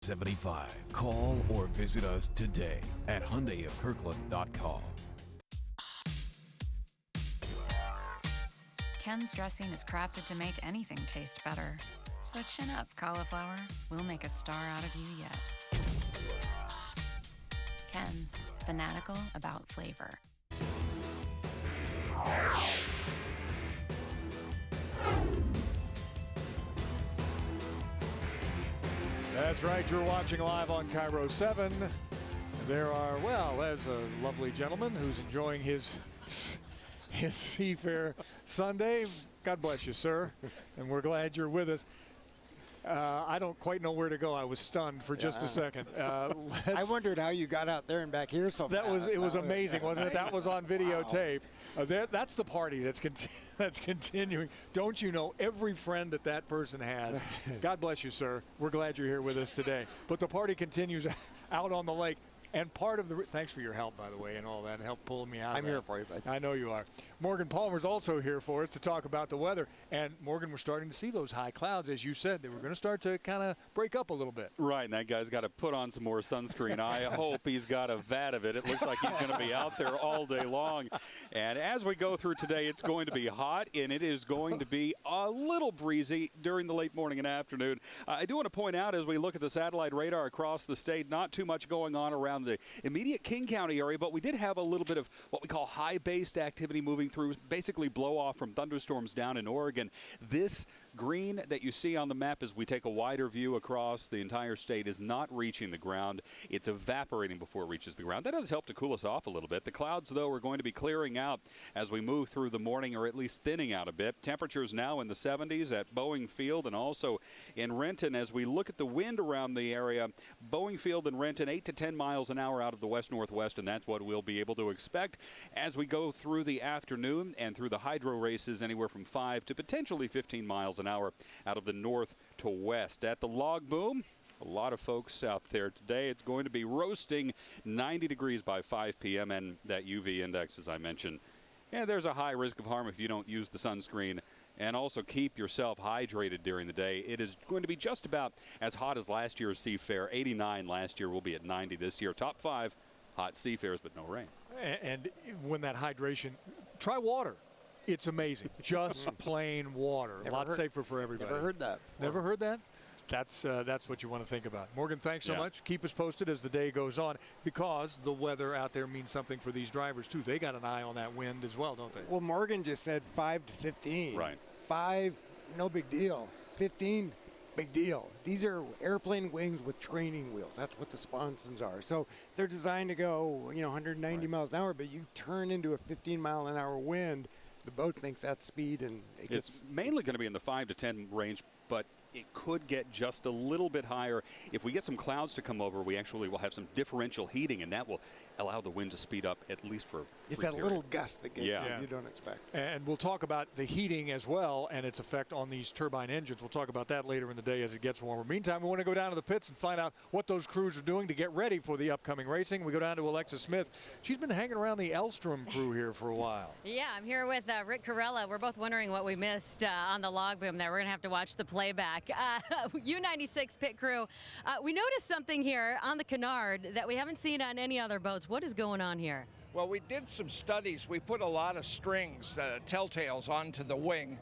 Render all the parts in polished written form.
75. Call or visit us today at HyundaiofKirkland.com. Ken's dressing is crafted to make anything taste better. So chin up, cauliflower. We'll make a star out of you yet. Ken's, fanatical about flavor. That's right, you're watching live on Cairo 7. There are, well, there's a lovely gentleman who's enjoying his Seafair Sunday. God bless you, sir, and we're glad you're with us. I don't quite know where to go. I was stunned for just a second. I wondered how you got out there and back here so fast. It was amazing, wasn't it? That was on videotape. That's the party that's continuing. Don't you know every friend that person has? God bless you, sir. We're glad you're here with us today. But the party continues out on the lake. And part of the thanks for your help, by the way, and all that, and help pulling me out. I'm here for you, bud. I know you are. Morgan Palmer's also here for us to talk about the weather. And Morgan, we're starting to see those high clouds, as you said. They were going to start to kind of break up a little bit. Right, and that guy's got to put on some more sunscreen. I hope he's got a vat of it. It looks like he's going to be out there all day long. And as we go through today, it's going to be hot, and it is going to be a little breezy during the late morning and afternoon. I do want to point out, as we look at the satellite radar across the state, not too much going on around the immediate King County area, but we did have a little bit of what we call high-based activity moving through, basically blow-off from thunderstorms down in Oregon. This green that you see on the map as we take a wider view across the entire state is not reaching the ground. It's evaporating before it reaches the ground. That does help to cool us off a little bit. The clouds, though, are going to be clearing out as we move through the morning, or at least thinning out a bit. Temperatures now in the 70s at Boeing Field and also in Renton. As we look at the wind around the area, Boeing Field and Renton, 8 to 10 miles an hour out of the west-northwest, and that's what we'll be able to expect as we go through the afternoon and through the hydro races, anywhere from 5 to potentially 15 miles an hour out of the north to west. At the log boom, a lot of folks out there today. It's going to be roasting 90 degrees by 5 p.m. and that UV index, as I mentioned. Yeah, there's a high risk of harm if you don't use the sunscreen. And also keep yourself hydrated during the day. It is going to be just about as hot as last year's Seafair. 89 last year. We'll be at 90 this year. Top 5 hot Seafairs, but no rain. And when that hydration, try water. It's amazing. Just plain water. A lot safer for everybody. Never heard that before. Never heard that? That's what you want to think about. Morgan, thanks so much. Keep us posted as the day goes on, because the weather out there means something for these drivers, too. They got an eye on that wind as well, don't they? Well, Morgan just said 5 to 15. Right. 5, no big deal. 15, big deal. These are airplane wings with training wheels. That's what the sponsons are. So they're designed to go, 190 miles an hour, but you turn into a 15-mile-an-hour wind, the boat thinks that's speed, and it's mainly going to be in the 5 to 10 range, but it could get just a little bit higher. If we get some clouds to come over, we actually will have some differential heating, and that will allow the wind to speed up at least for a it's that little gust that gets you don't expect. And we'll talk about the heating as well and its effect on these turbine engines. We'll talk about that later in the day as it gets warmer. Meantime, we want to go down to the pits and find out what those crews are doing to get ready for the upcoming racing. We go down to Alexa Smith. She's been hanging around the Elstrom crew here for a while. Yeah, I'm here with Rick Corella. We're both wondering what we missed on the log boom there. We're going to have to watch the playback. U-96 pit crew, we noticed something here on the Canard that we haven't seen on any other boats. What is going on here? Well, we did some studies. We put a lot of strings, telltales, onto the wing,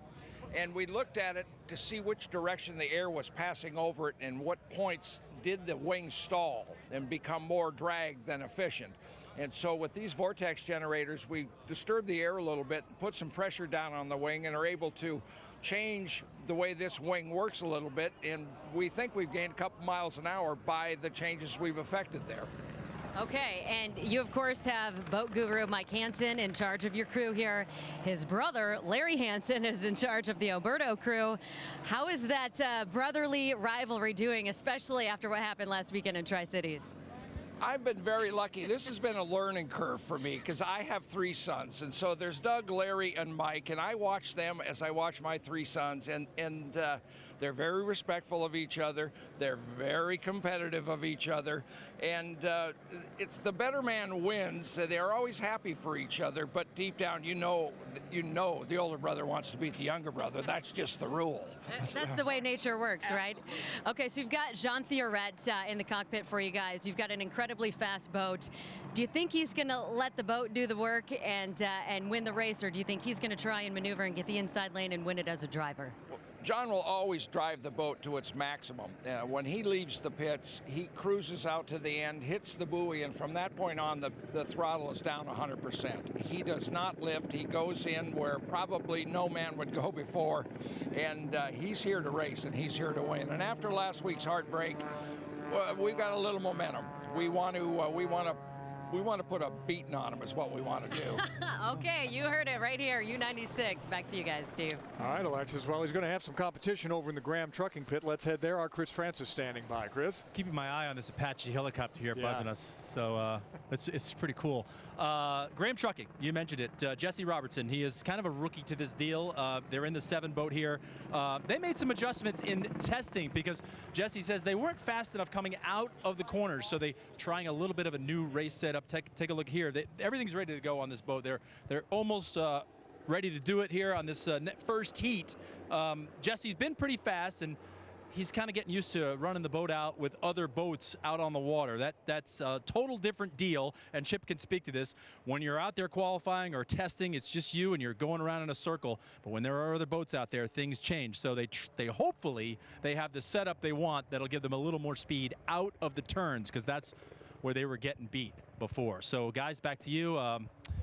and we looked at it to see which direction the air was passing over it and what points did the wing stall and become more drag than efficient. And so with these vortex generators, we disturb the air a little bit, put some pressure down on the wing, and are able to change the way this wing works a little bit. And we think we've gained a couple miles an hour by the changes we've effected there. Okay, and you, of course, have boat guru Mike Hansen in charge of your crew here. His brother, Larry Hansen, is in charge of the Alberto crew. How is that brotherly rivalry doing, especially after what happened last weekend in Tri-Cities? I've been very lucky. This has been a learning curve for me because I have 3 sons. And so there's Doug, Larry, and Mike. And I watch them as I watch my 3 sons. And they're very respectful of each other. They're very competitive of each other. And it's the better man wins. They're always happy for each other. But deep down, you know the older brother wants to beat the younger brother. That's just the rule. That's the way nature works, right? Okay, so you've got Jean Theoret in the cockpit for you guys. You've got an incredibly fast boat. Do you think he's going to let the boat do the work and win the race, or do you think he's going to try and maneuver and get the inside lane and win it as a driver? John will always drive the boat to its maximum. When he leaves the pits, he cruises out to the end, hits the buoy, and from that point on, the throttle is down 100%. He does not lift. He goes in where probably no man would go before, and he's here to race, and he's here to win. And after last week's heartbreak, we've got a little momentum. We want to put a beating on him is what we want to do. Okay, you heard it right here, U96. Back to you guys, Steve. All right, Alexis. Well, he's going to have some competition over in the Graham trucking pit. Let's head there. Our Chris Francis standing by. Chris? Keeping my eye on this Apache helicopter here buzzing us. So it's pretty cool. Graham Trucking, you mentioned it. Jesse Robertson, he is kind of a rookie to this deal. They're in the 7 boat here. They made some adjustments in testing because Jesse says they weren't fast enough coming out of the corners, so they trying a little bit of a new race setup. Take a look here. Everything's ready to go on this boat. They're almost ready to do it here on this first heat. Jesse's been pretty fast, and he's kind of getting used to running the boat out with other boats out on the water. That's a total different deal, and Chip can speak to this. When you're out there qualifying or testing, it's just you and you're going around in a circle. But when there are other boats out there, things change. So they hopefully they have the setup they want that'll give them a little more speed out of the turns, because that's where they were getting beat before. So guys, back to you.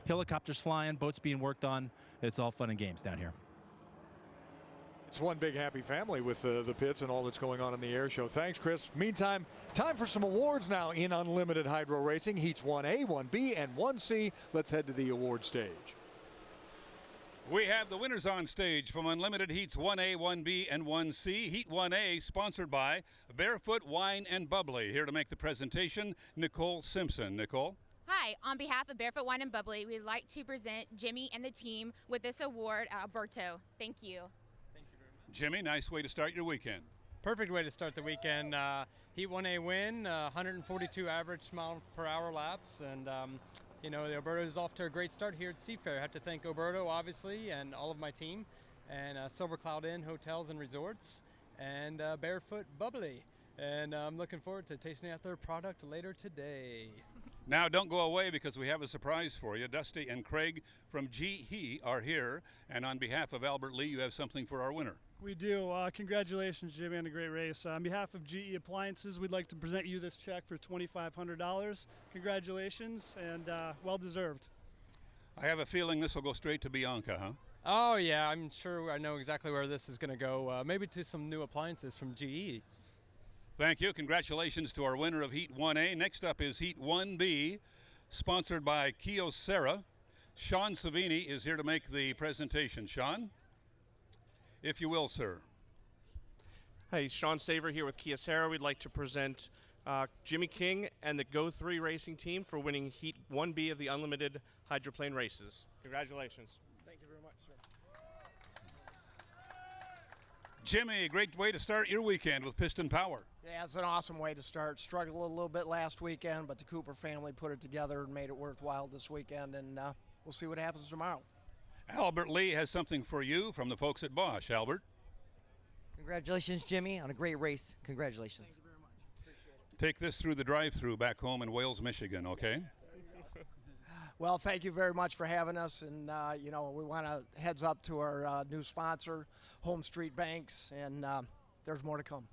Helicopters flying, boats being worked on. It's all fun and games down here. It's one big happy family with the pits and all that's going on in the air show. Thanks, Chris. Meantime, time for some awards now in Unlimited Hydro Racing. Heats 1A, 1B, and 1C. Let's head to the award stage. We have the winners on stage from Unlimited Heats 1A, 1B, and 1C. Heat 1A, sponsored by Barefoot Wine and Bubbly. Here to make the presentation, Nicole Simpson. Nicole? Hi, on behalf of Barefoot Wine and Bubbly, we'd like to present Jimmy and the team with this award, Alberto. Thank you. Jimmy, nice way to start your weekend. Perfect way to start the weekend. Heat 1A win, 142 average mile per hour laps, and you know, the Alberto is off to a great start here at Seafair. I have to thank Alberto, obviously, and all of my team, and Silver Cloud Inn Hotels and Resorts, and Barefoot Bubbly. And I'm looking forward to tasting out their product later today. Now, don't go away, because we have a surprise for you. Dusty and Craig from GE are here, and on behalf of Albert Lee, you have something for our winner. We do. Congratulations, Jimmy, on a great race. On behalf of GE Appliances, we'd like to present you this check for $2,500. Congratulations, and well-deserved. I have a feeling this will go straight to Bianca, huh? Oh, yeah, I'm sure I know exactly where this is going to go. Maybe to some new appliances from GE. Thank you. Congratulations to our winner of Heat 1A. Next up is Heat 1B, sponsored by Kyocera. Sean Savini is here to make the presentation. Sean, if you will, sir. Hey, Sean Saver here with Kyocera. We'd like to present Jimmy King and the Go3 racing team for winning Heat 1B of the Unlimited Hydroplane races. Congratulations. Thank you very much, sir. Jimmy, great way to start your weekend with piston power. Yeah, it's an awesome way to start. Struggled a little bit last weekend, but the Cooper family put it together and made it worthwhile this weekend, and we'll see what happens tomorrow. Albert Lee has something for you from the folks at Bosch. Albert? Congratulations, Jimmy, on a great race. Congratulations. Thank you very much. Appreciate it. Take this through the drive-thru back home in Wales, Michigan, okay? Well, thank you very much for having us, and you know, we want to heads up to our new sponsor, Home Street Banks, and there's more to come.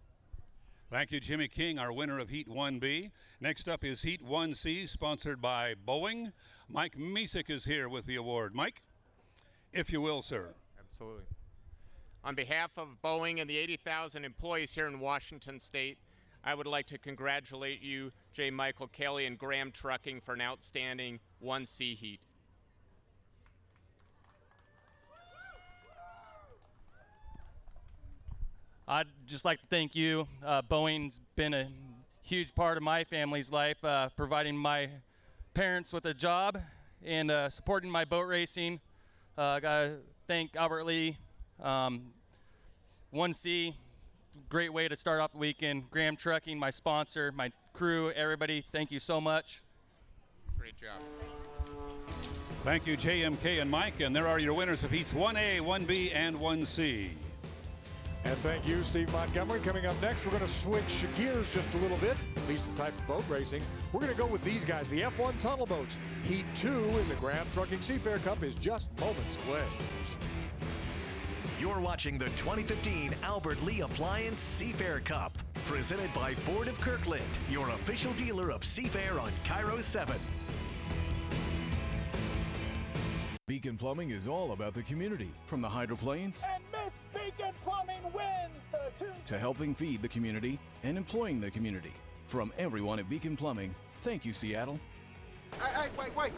Thank you, Jimmy King, our winner of Heat 1B. Next up is Heat 1C, sponsored by Boeing. Mike Misek is here with the award. Mike, if you will, sir. Absolutely. On behalf of Boeing and the 80,000 employees here in Washington State, I would like to congratulate you, J. Michael Kelly and Graham Trucking, for an outstanding 1C heat. I'd just like to thank you. Boeing's been a huge part of my family's life, providing my parents with a job and supporting my boat racing. I gotta thank Albert Lee, 1C, great way to start off the weekend. Graham Trucking, my sponsor, my crew, everybody, thank you so much. Great job. Thank you, JMK and Mike, and there are your winners of heats 1A, 1B, and 1C. And thank you, Steve Montgomery. Coming up next, we're going to switch gears just a little bit, at least the type of boat racing. We're going to go with these guys, the F1 tunnel boats. Heat 2 in the Graham Trucking Seafair Cup is just moments away. You're watching the 2015 Albert Lee Appliance Seafair Cup, presented by Ford of Kirkland, your official dealer of Seafair on Cairo 7. Beacon Plumbing is all about the community, from the hydroplanes And Miss Beacon Plumbing wins the to helping feed the community and employing the community. From everyone at Beacon Plumbing, thank you, Seattle. Hey, wait.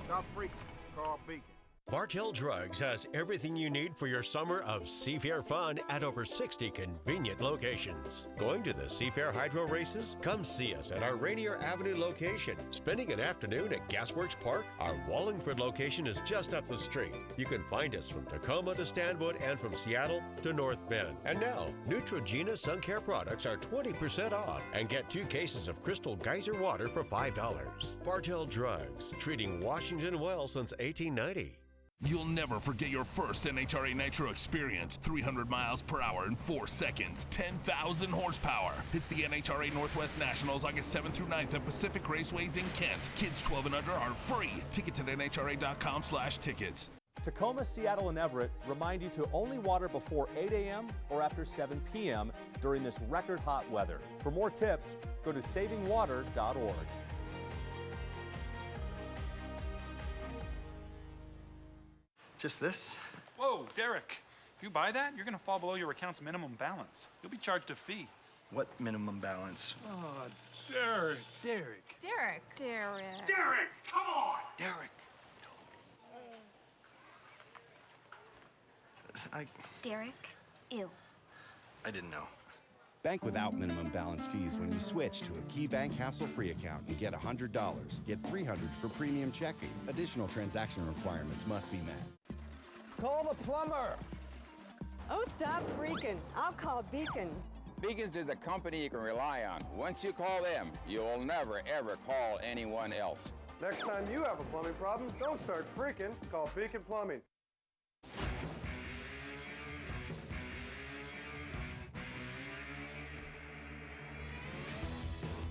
Stop freaking. Call Beacon. Bartell Drugs has everything you need for your summer of Seafair fun at over 60 convenient locations. Going to the Seafair Hydro Races? Come see us at our Rainier Avenue location. Spending an afternoon at Gasworks Park? Our Wallingford location is just up the street. You can find us from Tacoma to Stanwood and from Seattle to North Bend. And now, Neutrogena Sun Care products are 20% off and get 2 cases of Crystal Geyser water for $5. Bartell Drugs, treating Washington well since 1890. You'll never forget your first NHRA Nitro experience. 300 miles per hour in 4 seconds, 10,000 horsepower. It's the NHRA Northwest Nationals August 7th through 9th at Pacific Raceways in Kent. Kids 12 and under are free. Tickets at nhra.com/tickets. Tacoma, Seattle, and Everett remind you to only water before 8 a.m. or after 7 p.m. during this record hot weather. For more tips, go to savingwater.org. Just this? Whoa, Derek. If you buy that, you're going to fall below your account's minimum balance. You'll be charged a fee. What minimum balance? Oh, Derek. Derek, come on! Derek. Derek, ew. I didn't know. Bank without minimum balance fees when you switch to a KeyBank hassle-free account and get $100. Get $300 for premium checking. Additional transaction requirements must be met. Call the plumber. Oh, stop freaking. I'll call Beacon. Beacons is the company you can rely on. Once you call them, you will never, ever call anyone else. Next time you have a plumbing problem, don't start freaking. Call Beacon Plumbing.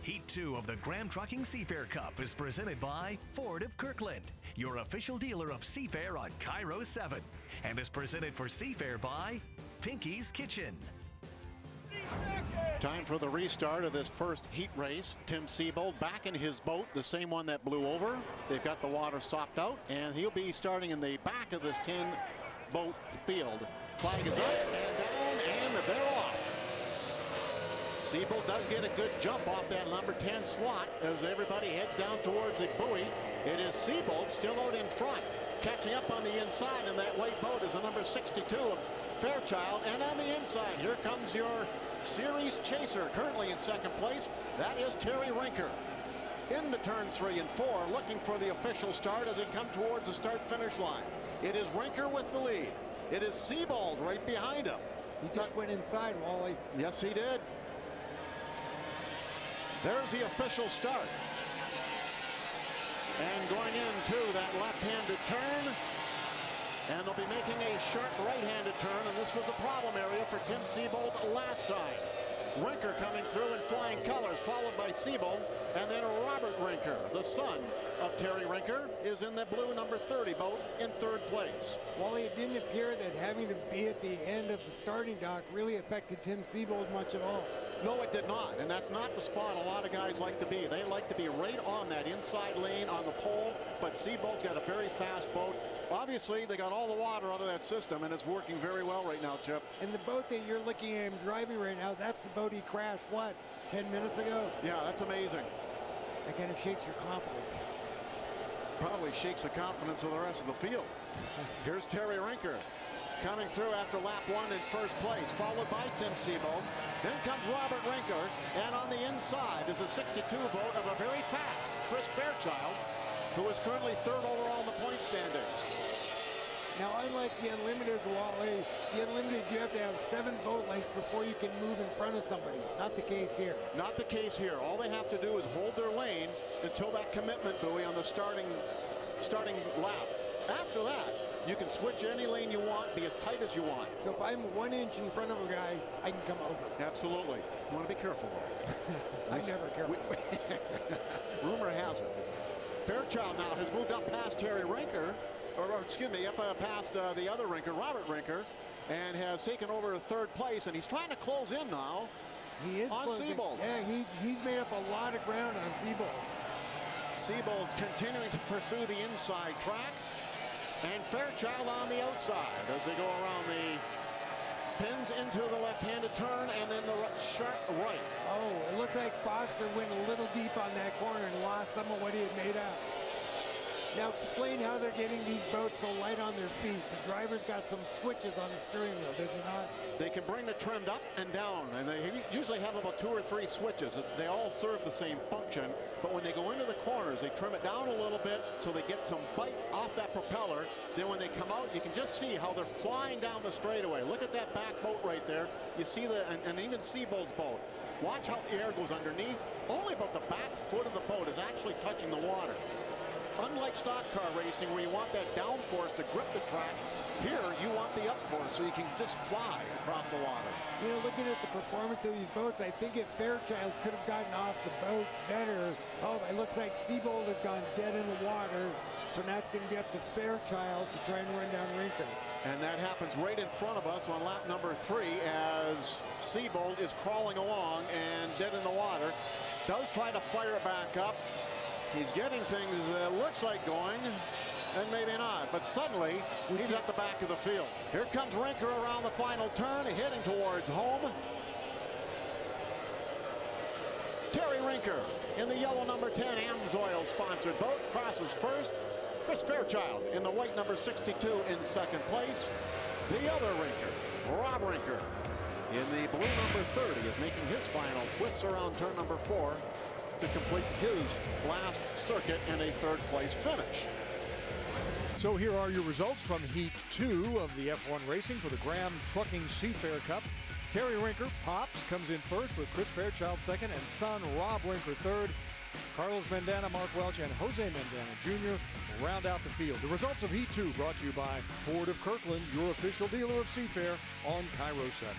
Heat 2 of the Graham Trucking Seafair Cup is presented by Ford of Kirkland, your official dealer of Seafair on Cairo 7, and is presented for Seafair by Pinky's Kitchen. Time for the restart of this first heat race. Tim Siebold back in his boat, the same one that blew over. They've got the water sopped out, and he'll be starting in the back of this 10-boat field. Flag is up and down, and they're off. Siebold does get a good jump off that number 10 slot as everybody heads down towards the buoy. It is Siebold still out in front. Catching up on the inside in that white boat is the number 62 of Fairchild. And on the inside, here comes your series chaser, currently in second place. That is Terry Rinker. Into turns 3 and 4, looking for the official start as they come towards the start-finish line. It is Rinker with the lead. It is Siebold right behind him. He just went inside, Wally. Yes, he did. There's the official start. And going into that left-handed turn. And they'll be making a sharp right-handed turn, and this was a problem area for Tim Siebold last time. Rinker coming through in flying colors, followed by Siebold, and then Robert Rinker, the son of Terry Rinker, is in the blue number 30 boat in third place. Well, it didn't appear that having to be at the end of the starting dock really affected Tim Siebold much at all. No, it did not, and that's not the spot a lot of guys like to be. They like to be right on that inside lane on the pole, but Siebold's got a very fast boat. Obviously, they got all the water out of that system, and it's working very well right now, Chip. And the boat that you're looking at him driving right now, that's the boat he crashed, what, 10 minutes ago? Yeah, that's amazing. That kind of shakes your confidence. Probably shakes the confidence of the rest of the field. Here's Terry Rinker. coming through after lap 1 in first place, followed by Tim Seabold. Then comes Robert Rinker, and on the inside is a 62 boat of a very fast Chris Fairchild, who is currently 3rd overall in the point standings. Now, unlike the Unlimited, Wally, the Unlimited, you have to have 7 boat lengths before you can move in front of somebody. Not the case here. Not the case here. All they have to do is hold their lane until that commitment buoy on the starting lap. After that, you can switch any lane you want, be as tight as you want. So if I'm 1 inch in front of a guy, I can come over. Absolutely. You want to be careful. I'm never careful. Rumor has it. Fairchild now has moved up past Terry Rinker, or excuse me, up past the other Rinker, Robert Rinker, and has taken over 3rd place, and he's trying to close in now. He is on closing. Seabold. Yeah, he's made up a lot of ground on Seabold. Seabold continuing to pursue the inside track, and Fairchild on the outside as they go around the pins into the left-handed turn and then the sharp right. Oh, it looked like Foster went a little deep on that corner and lost some of what he had made up. Now explain how they're getting these boats so light on their feet. The driver's got some switches on the steering wheel, does he not? They can bring the trim up and down, and they usually have about 2 or 3 switches. They all serve the same function, but when they go into the corners, they trim it down a little bit so they get some bite off that propeller. Then when they come out, you can just see how they're flying down the straightaway. Look at that back boat right there. You see and even Seabold's boat. Watch how the air goes underneath. Only about the back foot of the boat is actually touching the water. Unlike stock car racing where you want that downforce to grip the track, here you want the upforce so you can just fly across the water. You know, looking at the performance of these boats, I think if Fairchild could have gotten off the boat better. Oh, it looks like Seabold has gone dead in the water. So now it's going to be up to Fairchild to try and run down Rinker. And that happens right in front of us on lap number 3 as Seabold is crawling along and dead in the water. Does try to fire it back up. He's getting things that looks like going, and maybe not. But suddenly, he's at the back of the field. Here comes Rinker around the final turn, heading towards home. Terry Rinker in the yellow number 10 Amsoil sponsored boat crosses first. Chris Fairchild in the white number 62 in 2nd place. The other Rinker, Rob Rinker, in the blue number 30 is making his final twists around turn number 4. To complete his last circuit and a 3rd place finish. So here are your results from Heat 2 of the F1 racing for the Graham Trucking Seafair Cup. Terry Rinker pops, comes in first with Chris Fairchild second, and son Rob Rinker third. Carlos Mendana, Mark Welch, and Jose Mendana Jr. round out the field. The results of Heat 2 brought to you by Ford of Kirkland, your official dealer of Seafair on Cairo 7.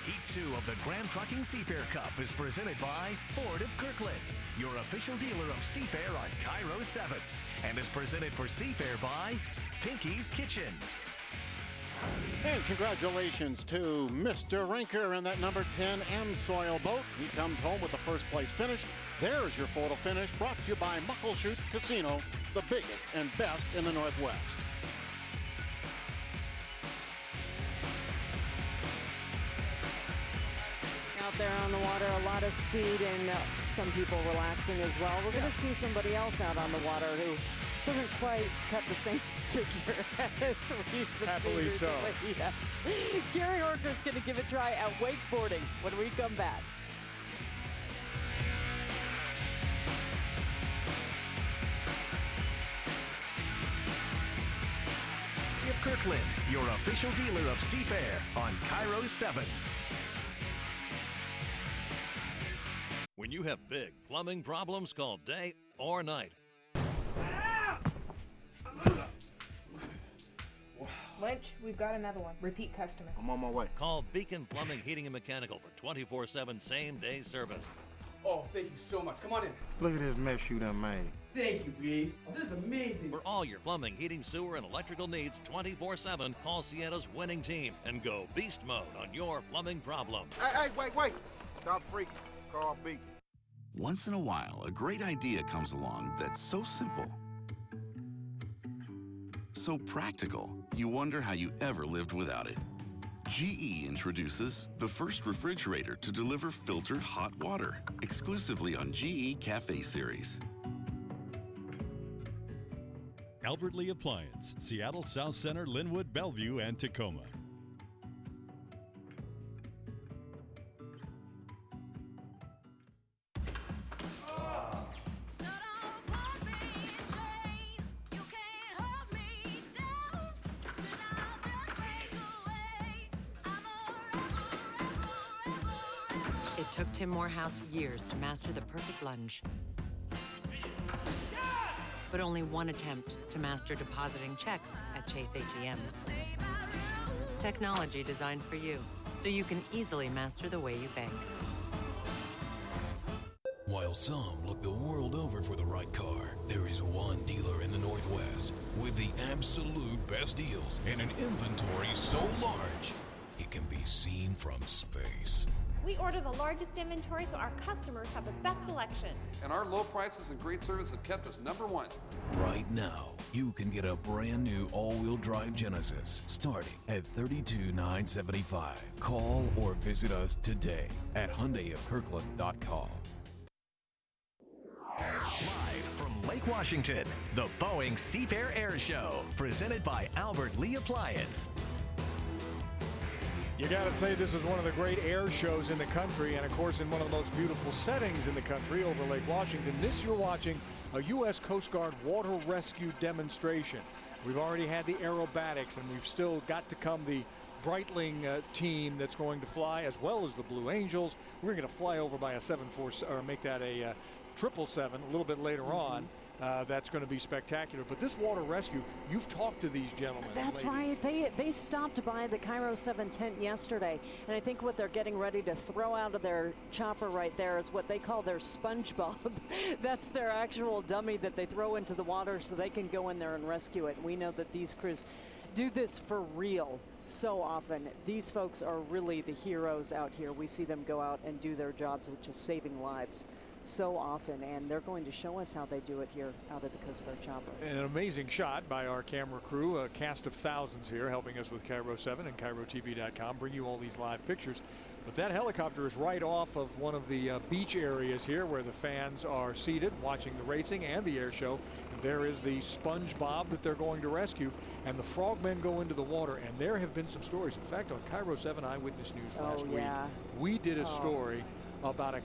Heat 2 of the Graham Trucking Seafair Cup is presented by Ford of Kirkland, your official dealer of Seafair on Cairo 7, and is presented for Seafair by Pinky's Kitchen. And congratulations to Mr. Rinker in that number 10 Amsoil boat. He comes home with the 1st place finish. There's your photo finish, brought to you by Muckleshoot Casino, the biggest and best in the Northwest. Out there on the water, a lot of speed and some people relaxing as well. We're going to see somebody else out on the water who doesn't quite cut the same figure as we've been Happily seeing so. recently. Yes. Gary Orker's going to give it a try at wakeboarding when we come back. Of Kirkland, your official dealer of Seafair on Cairo 7. When you have big plumbing problems, call day or night. Lynch, we've got another one. Repeat customer. I'm on my way. Call Beacon Plumbing, Heating, and Mechanical for 24/7 same-day service. Oh, thank you so much. Come on in. Look at this mess you done made. Thank you, Beast. This is amazing. For all your plumbing, heating, sewer, and electrical needs 24/7, call Sienna's winning team and go beast mode on your plumbing problem. Hey, wait. Stop freaking. Call Beacon. Once in a while, a great idea comes along that's so simple, so practical, you wonder how you ever lived without it. GE introduces the first refrigerator to deliver filtered hot water, exclusively on GE Cafe Series. Albert Lee Appliance, Seattle South Center, Linwood, Bellevue, and Tacoma. It took Tim Morehouse years to master the perfect lunge. But only one attempt to master depositing checks at Chase ATMs. Technology designed for you, so you can easily master the way you bank. While some look the world over for the right car, there is one dealer in the Northwest with the absolute best deals and an inventory so large it can be seen from space. We order the largest inventory so our customers have the best selection. And our low prices and great service have kept us #1. Right now, you can get a brand new all-wheel drive Genesis starting at $32,975. Call or visit us today at HyundaiofKirkland.com. Live from Lake Washington, the Boeing Seafair Air Show, presented by Albert Lee Appliance. You got to say this is one of the great air shows in the country, and of course in one of the most beautiful settings in the country over Lake Washington. This you're watching a U.S. Coast Guard water rescue demonstration. We've already had the aerobatics, and we've still got to come the Breitling team that's going to fly, as well as the Blue Angels. We're going to fly over by a 747, or make that a 777 a little bit later on. That's going to be spectacular. But this water rescue, you've talked to these gentlemen. That's right. They stopped by the Cairo 7 tent yesterday, and I think what they're getting ready to throw out of their chopper right there is what they call their SpongeBob. That's their actual dummy that they throw into the water so they can go in there and rescue it. We know that these crews do this for real so often. These folks are really the heroes out here. We see them go out and do their jobs, which is saving lives so often, and they're going to show us how they do it here out of the Coast Guard chopper. An amazing shot by our camera crew, a cast of thousands here helping us with Cairo 7 and KairoTV.com, bring you all these live pictures. But that helicopter is right off of one of the beach areas here where the fans are seated watching the racing and the air show. And there is the SpongeBob that they're going to rescue, and the frogmen go into the water, and there have been some stories. In fact, on Cairo 7 Eyewitness News last week, we did a story about a